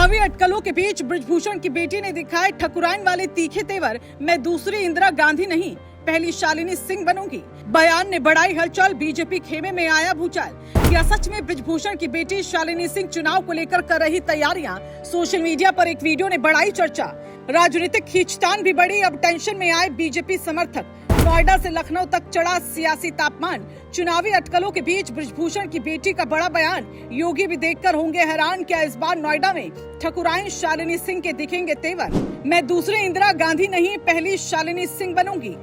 चुनावी अटकलों के बीच बृजभूषण की बेटी ने दिखाए ठकुराइन वाले तीखे तेवर। मैं दूसरी इंदिरा गांधी नहीं, पहली शालिनी सिंह बनूंगी। बयान ने बढ़ाई हलचल, बीजेपी खेमे में आया भूचाल। क्या सच में बृजभूषण की बेटी शालिनी सिंह चुनाव को लेकर कर रही तैयारियां? सोशल मीडिया पर एक वीडियो ने बढ़ाई चर्चा। राजनीतिक खींचतान भी बढ़ी। अब टेंशन में आए बीजेपी समर्थक। नोएडा से लखनऊ तक चढ़ा सियासी तापमान। चुनावी अटकलों के बीच बृजभूषण की बेटी का बड़ा बयान। योगी भी देखकर होंगे हैरान, क्या इस बार नोएडा में ठकुराइन शालिनी सिंह के दिखेंगे तेवर? मैं दूसरी इंदिरा गांधी नहीं, पहली शालिनी सिंह बनूंगी।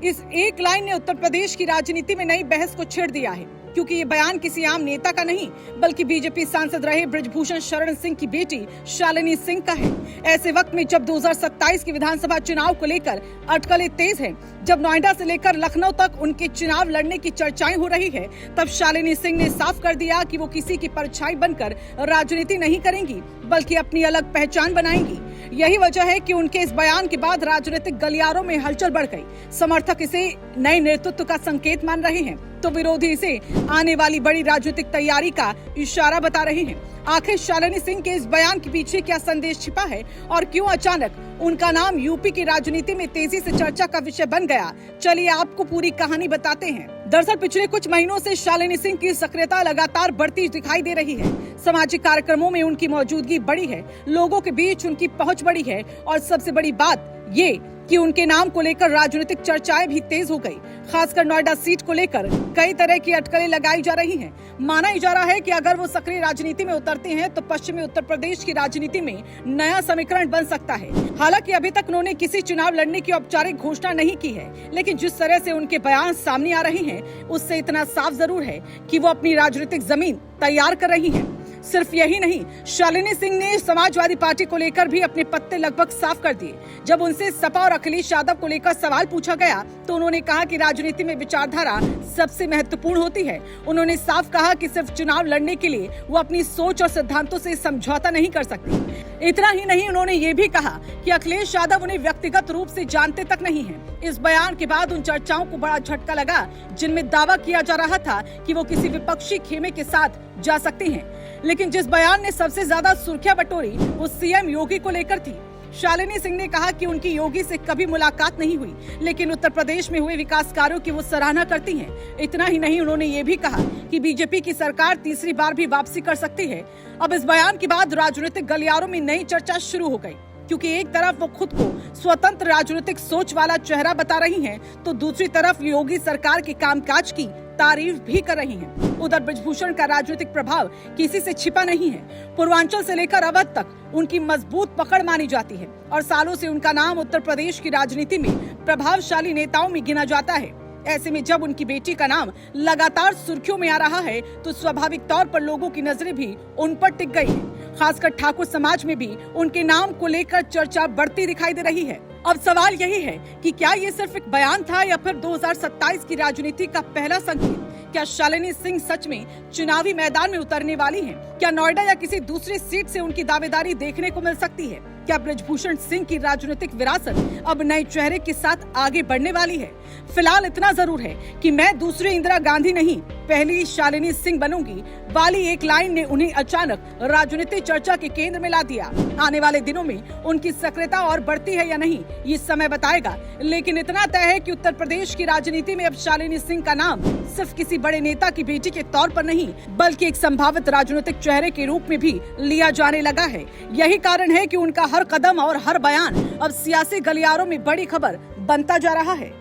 इस एक लाइन ने उत्तर प्रदेश की राजनीति में नई बहस को छेड़ दिया है, क्योंकि ये बयान किसी आम नेता का नहीं बल्कि बीजेपी सांसद रहे बृजभूषण शरण सिंह की बेटी शालिनी सिंह का है। ऐसे वक्त में जब 2027 के विधानसभा चुनाव को लेकर अटकलें तेज हैं, जब नोएडा से लेकर लखनऊ तक उनके चुनाव लड़ने की चर्चाएं हो रही है, तब शालिनी सिंह ने साफ कर दिया कि वो किसी की परछाई बनकर राजनीति नहीं करेंगी बल्कि अपनी अलग पहचान बनाएंगी। यही वजह है कि उनके इस बयान के बाद राजनीतिक गलियारों में हलचल बढ़ गई। समर्थक इसे नए नेतृत्व का संकेत मान रहे हैं तो विरोधी इसे आने वाली बड़ी राजनीतिक तैयारी का इशारा बता रहे हैं। आखिर शालिनी सिंह के इस बयान के पीछे क्या संदेश छिपा है और क्यों अचानक उनका नाम यूपी की राजनीति में तेजी से चर्चा का विषय बन गया? चलिए आपको पूरी कहानी बताते हैं। दरअसल पिछले कुछ महीनों से शालिनी सिंह की सक्रियता लगातार बढ़ती दिखाई दे रही है। सामाजिक कार्यक्रमों में उनकी मौजूदगी बढ़ी है, लोगों के बीच उनकी पहुंच बढ़ी है और सबसे बड़ी बात ये कि उनके नाम को लेकर राजनीतिक चर्चाएं भी तेज हो गई। खासकर नोएडा सीट को लेकर कई तरह की अटकलें लगाई जा रही हैं। माना जा रहा है कि अगर वो सक्रिय राजनीति में उतरते हैं तो पश्चिमी उत्तर प्रदेश की राजनीति में नया समीकरण बन सकता है। हालांकि अभी तक उन्होंने किसी चुनाव लड़ने की औपचारिक घोषणा नहीं की है, लेकिन जिस तरह से उनके बयान सामने आ रहे हैं उससे इतना साफ जरूर है कि वो अपनी राजनीतिक जमीन तैयार कर रही है। सिर्फ यही नहीं, शालिनी सिंह ने समाजवादी पार्टी को लेकर भी अपने पत्ते लगभग साफ कर दिए। जब उनसे सपा और अखिलेश यादव को लेकर सवाल पूछा गया तो उन्होंने कहा कि राजनीति में विचारधारा सबसे महत्वपूर्ण होती है। उन्होंने साफ कहा कि सिर्फ चुनाव लड़ने के लिए वो अपनी सोच और सिद्धांतों से समझौता नहीं कर सकती। इतना ही नहीं, उन्होंने ये भी कहा कि अखिलेश यादव उन्हें व्यक्तिगत रूप से जानते तक नहीं है। इस बयान के बाद उन चर्चाओं को बड़ा झटका लगा जिनमें दावा किया जा रहा था कि वो किसी विपक्षी खेमे के साथ जा सकती हैं। लेकिन जिस बयान ने सबसे ज्यादा सुर्खियां बटोरी वो सीएम योगी को लेकर थी। शालिनी सिंह ने कहा कि उनकी योगी से कभी मुलाकात नहीं हुई, लेकिन उत्तर प्रदेश में हुए विकास कार्यों की वो सराहना करती हैं। इतना ही नहीं, उन्होंने ये भी कहा कि बीजेपी की सरकार तीसरी बार भी वापसी कर सकती है। अब इस बयान के बाद राजनीतिक गलियारों में नई चर्चा शुरू हो गई, क्योंकि एक तरफ वो खुद को स्वतंत्र राजनीतिक सोच वाला चेहरा बता रही हैं, तो दूसरी तरफ योगी सरकार के कामकाज की तारीफ भी कर रही हैं। उधर बृजभूषण का राजनीतिक प्रभाव किसी से छिपा नहीं है। पूर्वांचल से लेकर अवध तक उनकी मजबूत पकड़ मानी जाती है और सालों से उनका नाम उत्तर प्रदेश की राजनीति में प्रभावशाली नेताओं में गिना जाता है। ऐसे में जब उनकी बेटी का नाम लगातार सुर्खियों में आ रहा है तो स्वाभाविक तौर पर लोगों की नजरें भी उन पर टिक गई है। खासकर ठाकुर समाज में भी उनके नाम को लेकर चर्चा बढ़ती दिखाई दे रही है। अब सवाल यही है कि क्या ये सिर्फ एक बयान था या फिर 2027 की राजनीति का पहला संकेत? क्या शालिनी सिंह सच में चुनावी मैदान में उतरने वाली हैं? क्या नोएडा या किसी दूसरी सीट से उनकी दावेदारी देखने को मिल सकती है? क्या बृजभूषण सिंह की राजनीतिक विरासत अब नए चेहरे के साथ आगे बढ़ने वाली है? फिलहाल इतना जरूर है कि मैं दूसरी इंदिरा गांधी नहीं, पहली शालिनी सिंह बनूंगी वाली एक लाइन ने उन्हें अचानक राजनीतिक चर्चा के केंद्र में ला दिया। आने वाले दिनों में उनकी सक्रियता और बढ़ती है या नहीं ये समय बताएगा, लेकिन इतना तय है कि उत्तर प्रदेश की राजनीति में अब शालिनी सिंह का नाम सिर्फ किसी बड़े नेता की बेटी के तौर पर नहीं बल्कि एक संभावित राजनीतिक चेहरे के रूप में भी लिया जाने लगा है। यही कारण है कि उनका हर कदम और हर बयान अब सियासी गलियारों में बड़ी खबर बनता जा रहा है।